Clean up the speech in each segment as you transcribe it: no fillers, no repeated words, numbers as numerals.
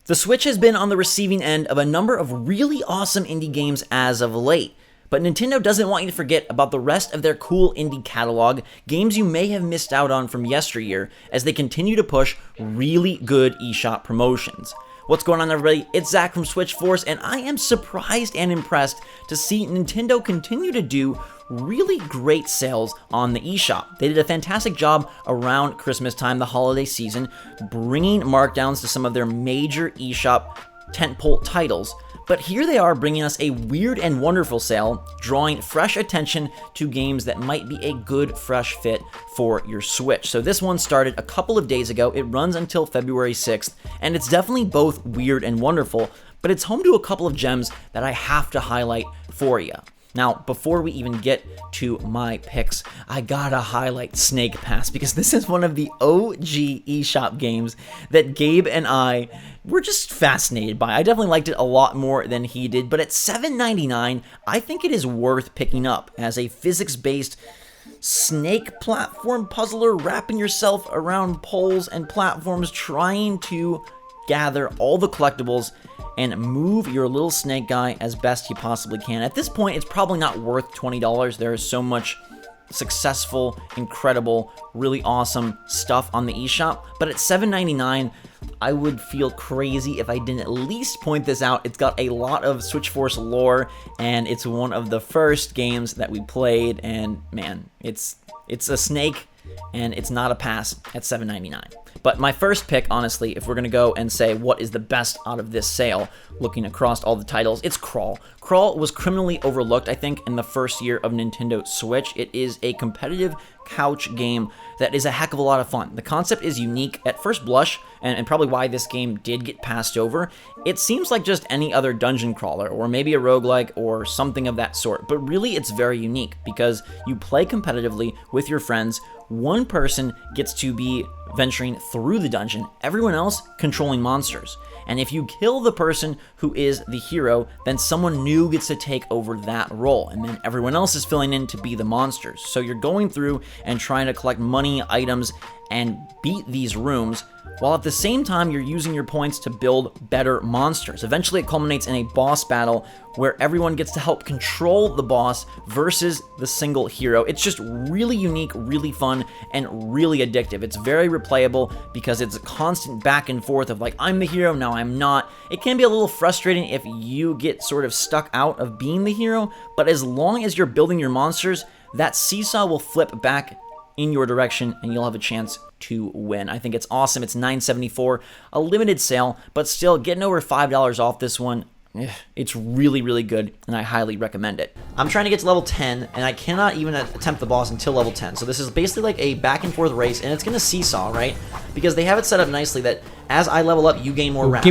The Switch has been on the receiving end of a number of really awesome indie games as of late, but Nintendo doesn't want you to forget about the rest of their cool indie catalog, games you may have missed out on from yesteryear, as they continue to push really good eShop promotions. What's going on, everybody? It's Zach from SwitchForce, and I am surprised and impressed to see Nintendo continue to do really great sales on the eShop. They did a fantastic job around Christmas time, the holiday season, bringing markdowns to some of their major eShop tentpole titles. But here they are bringing us a weird and wonderful sale, drawing fresh attention to games that might be a good fresh fit for your Switch. So this one started a couple of days ago. It runs until February 6th, and it's definitely both weird and wonderful, but it's home to a couple of gems that I have to highlight for you. Now, before we even get to my picks, I gotta highlight Snake Pass, because this is one of the OG eShop games that Gabe and I were just fascinated by. I definitely liked it a lot more than he did, but at $7.99, I think it is worth picking up as a physics-based snake platform puzzler, wrapping yourself around poles and platforms, trying to gather all the collectibles and move your little snake guy as best you possibly can. At this point, it's probably not worth $20. There is so much successful, incredible, really awesome stuff on the eShop, but at $7.99, I would feel crazy if I didn't at least point this out. It's got a lot of SwitchForce lore, and it's one of the first games that we played, and man, it's a snake, and it's not a pass at $7.99. But my first pick, honestly, if we're going to go and say what is the best out of this sale, looking across all the titles, it's Crawl. Crawl was criminally overlooked, I think, in the first year of Nintendo Switch. It is a competitive couch game that is a heck of a lot of fun. The concept is unique at first blush, and probably why this game did get passed over. It seems like just any other dungeon crawler, or maybe a roguelike, or something of that sort. But really, it's very unique, because you play competitively with your friends. One person gets to be venturing through the dungeon, everyone else controlling monsters. And if you kill the person who is the hero, then someone new gets to take over that role, and then everyone else is filling in to be the monsters. So you're going through and trying to collect money, items, and beat these rooms, while at the same time you're using your points to build better monsters. Eventually it culminates in a boss battle where everyone gets to help control the boss versus the single hero. It's just really unique, really fun, and really addictive. It's very replayable because it's a constant back and forth of like, I'm the hero, now I'm not. It can be a little frustrating if you get sort of stuck out of being the hero, but as long as you're building your monsters, that seesaw will flip back in your direction, and you'll have a chance to win. I think it's awesome. It's $9.74, a limited sale, but still getting over $5 off this one. It's really, really good, and I highly recommend it. I'm trying to get to level 10, and I cannot even attempt the boss until level 10. So this is basically like a back and forth race, and it's gonna seesaw, right? Because they have it set up nicely that as I level up, you gain more wrath.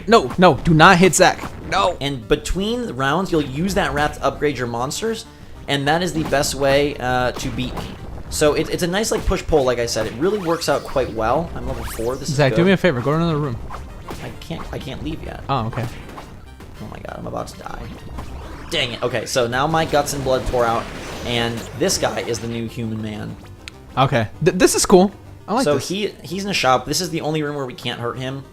No, do not hit Zach. No. And between the rounds, you'll use that wrath to upgrade your monsters, and that is the best way to beat me. So it's a nice like push-pull, like I said. It really works out quite well. I'm level 4. This is Zach, good. do me a favor. Go to another room. I can't leave yet. Oh, okay. Oh my god, I'm about to die. Dang it. Okay, so now my guts and blood pour out, and this guy is the new human man. Okay. This is cool. I like this. So he's in a shop. This is the only room where we can't hurt him.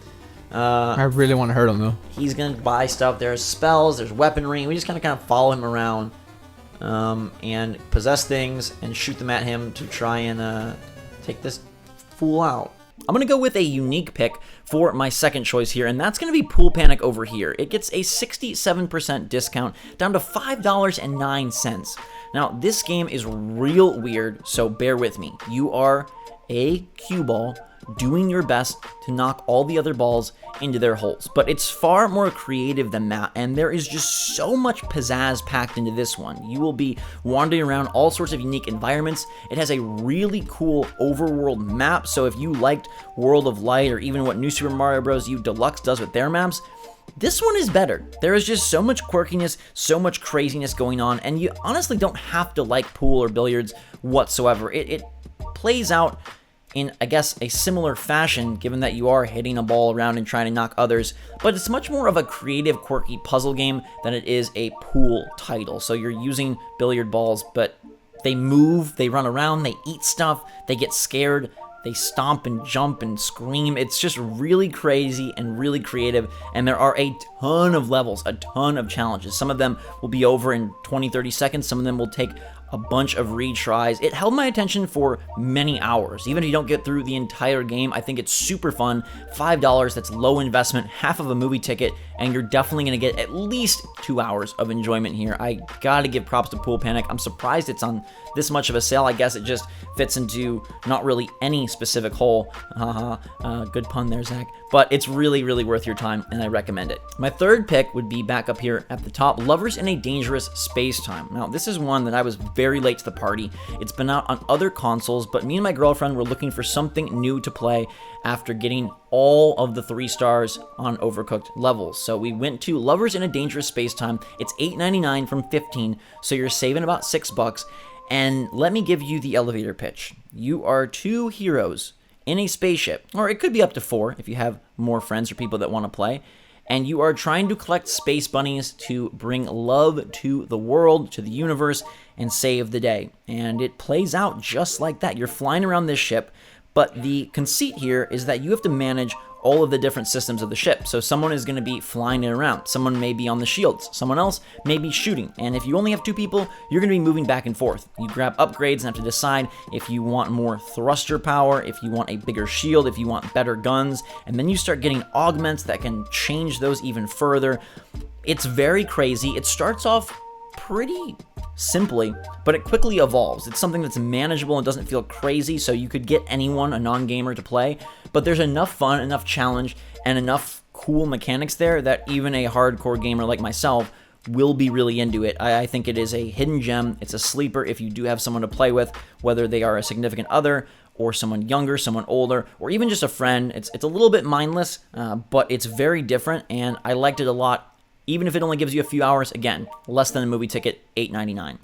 I really want to hurt him, though. He's going to buy stuff. There's spells. There's weaponry. We just kind of follow him around. And possess things and shoot them at him to try and take this fool out. I'm going to go with a unique pick for my second choice here, and that's going to be Pool Panic over here. It gets a 67% discount down to $5.09. Now, this game is real weird, so bear with me. You are a cue ball doing your best to knock all the other balls into their holes. But it's far more creative than that, and there is just so much pizzazz packed into this one. You will be wandering around all sorts of unique environments. It has a really cool overworld map, so if you liked World of Light or even what New Super Mario Bros. U Deluxe does with their maps, this one is better. There is just so much quirkiness, so much craziness going on, and you honestly don't have to like pool or billiards whatsoever. It plays out in, I guess, a similar fashion, given that you are hitting a ball around and trying to knock others, but it's much more of a creative, quirky puzzle game than it is a pool title. So you're using billiard balls, but they move, they run around, they eat stuff, they get scared, They stomp and jump and scream. It's just really crazy and really creative, and there are a ton of levels, a ton of challenges. Some of them will be over in 20, 30 seconds. Some of them will take a bunch of retries. It held my attention for many hours. Even if you don't get through the entire game, I think it's super fun. $5, that's low investment, half of a movie ticket, and you're definitely going to get at least 2 hours of enjoyment here. I gotta give props to Pool Panic. I'm surprised it's on this much of a sale. I guess it just fits into not really any specific hole. Good pun there, Zach. But it's really, really worth your time, and I recommend it. My third pick would be back up here at the top, Lovers in a Dangerous Space-Time. Now, this is one that I was very late to the party. It's been out on other consoles, but me and my girlfriend were looking for something new to play after getting all of the 3 stars on Overcooked levels. So we went to Lovers in a Dangerous Space-Time. It's $8.99 from $15, so you're saving about $6. And let me give you the elevator pitch. You are 2 heroes in a spaceship, or it could be up to 4 if you have more friends or people that want to play, and you are trying to collect space bunnies to bring love to the world, to the universe, and save the day. And it plays out just like that. You're flying around this ship, but the conceit here is that you have to manage all of the different systems of the ship. So someone is going to be flying it around. Someone may be on the shields. Someone else may be shooting. And if you only have 2 people, you're going to be moving back and forth. You grab upgrades and have to decide if you want more thruster power, if you want a bigger shield, if you want better guns. And then you start getting augments that can change those even further. It's very crazy. It starts off pretty simply, but it quickly evolves. It's something that's manageable and doesn't feel crazy, so you could get anyone, a non-gamer, to play, but there's enough fun, enough challenge, and enough cool mechanics there that even a hardcore gamer like myself will be really into it. I think it is a hidden gem. It's a sleeper if you do have someone to play with, whether they are a significant other, or someone younger, someone older, or even just a friend. It's a little bit mindless, but it's very different, and I liked it a lot. Even if it only gives you a few hours, again, less than a movie ticket, $8.99.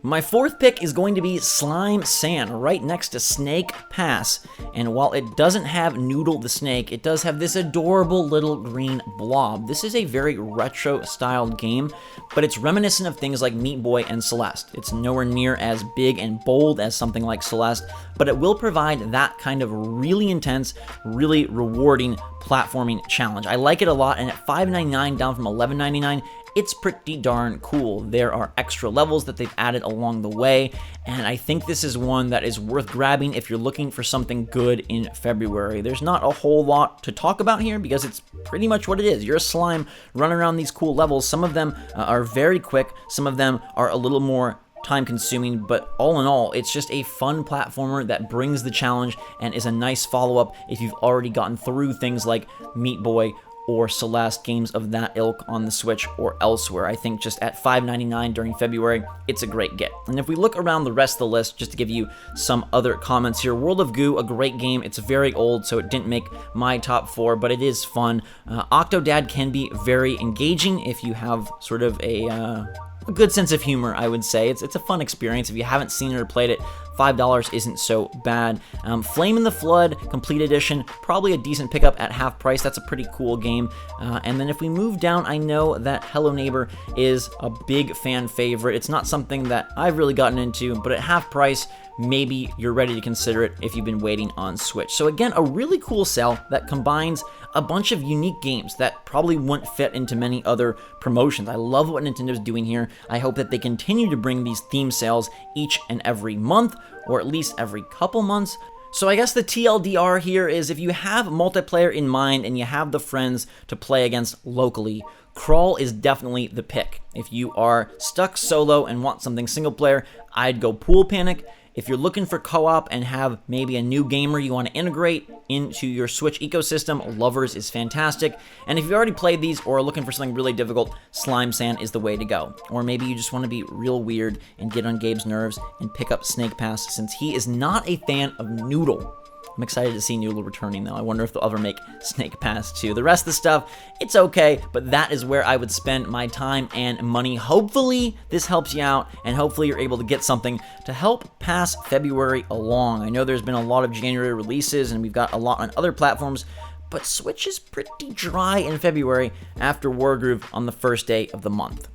My fourth pick is going to be Slime Sand, right next to Snake Pass. And while it doesn't have Noodle the Snake, it does have this adorable little green blob. This is a very retro-styled game, but it's reminiscent of things like Meat Boy and Celeste. It's nowhere near as big and bold as something like Celeste, but it will provide that kind of really intense, really rewarding platforming challenge. I like it a lot, and at $5.99 down from $11.99, it's pretty darn cool. There are extra levels that they've added along the way, and I think this is one that is worth grabbing if you're looking for something good in February. There's not a whole lot to talk about here because it's pretty much what it is. You're a slime running around these cool levels. Some of them are very quick, some of them are a little more time-consuming, but all in all, it's just a fun platformer that brings the challenge and is a nice follow-up if you've already gotten through things like Meat Boy or Celeste, games of that ilk on the Switch or elsewhere. I think just at $5.99 during February, it's a great get. And if we look around the rest of the list, just to give you some other comments here, World of Goo, a great game. It's very old, so it didn't make my top 4, but it is fun. Octodad can be very engaging if you have sort of a good sense of humor, I would say. It's a fun experience. If you haven't seen it or played it, $5 isn't so bad. Flame in the Flood Complete Edition, probably a decent pickup at half price. That's a pretty cool game. And then if we move down, I know that Hello Neighbor is a big fan favorite. It's not something that I've really gotten into, but at half price, maybe you're ready to consider it if you've been waiting on Switch. So again, a really cool sale that combines a bunch of unique games that probably wouldn't fit into many other promotions. I love what Nintendo's doing here. I hope that they continue to bring these theme sales each and every month, or at least every couple months. So I guess the TLDR here is if you have multiplayer in mind and you have the friends to play against locally, Crawl is definitely the pick. If you are stuck solo and want something single player, I'd go Pool Panic. If you're looking for co-op and have maybe a new gamer you want to integrate into your Switch ecosystem, Lovers is fantastic. And if you've already played these or are looking for something really difficult, Slime Sand is the way to go. Or maybe you just want to be real weird and get on Gabe's nerves and pick up Snake Pass since he is not a fan of Noodle. I'm excited to see Noodle returning, though. I wonder if they'll ever make Snake Pass 2. The rest of the stuff, it's okay, but that is where I would spend my time and money. Hopefully, this helps you out, and hopefully you're able to get something to help pass February along. I know there's been a lot of January releases, and we've got a lot on other platforms, but Switch is pretty dry in February after Wargroove on the first day of the month.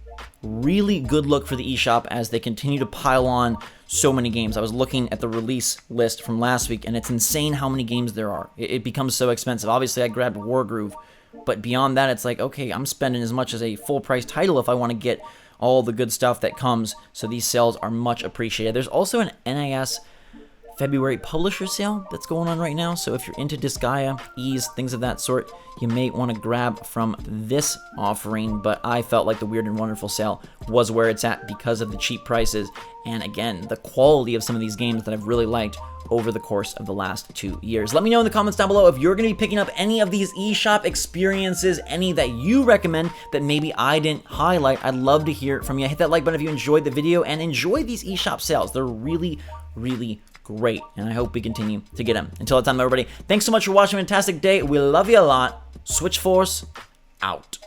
really good look for the eShop as they continue to pile on so many games. I was looking at the release list from last week, and it's insane how many games there are. It becomes so expensive. Obviously, I grabbed Wargroove, but beyond that, it's like, okay, I'm spending as much as a full-price title if I want to get all the good stuff that comes, so these sales are much appreciated. There's also an NIS February publisher sale that's going on right now, so if you're into Disgaea, Ys, things of that sort, you may want to grab from this offering, but I felt like the Weird and Wonderful sale was where it's at because of the cheap prices, and again, the quality of some of these games that I've really liked over the course of the last 2 years. Let me know in the comments down below if you're going to be picking up any of these eShop experiences, any that you recommend that maybe I didn't highlight. I'd love to hear from you. Hit that like button if you enjoyed the video, and enjoy these eShop sales. They're really, really great, and I hope we continue to get them. Until that time, everybody, thanks so much for watching. Fantastic day. We love you a lot. SwitchForce out.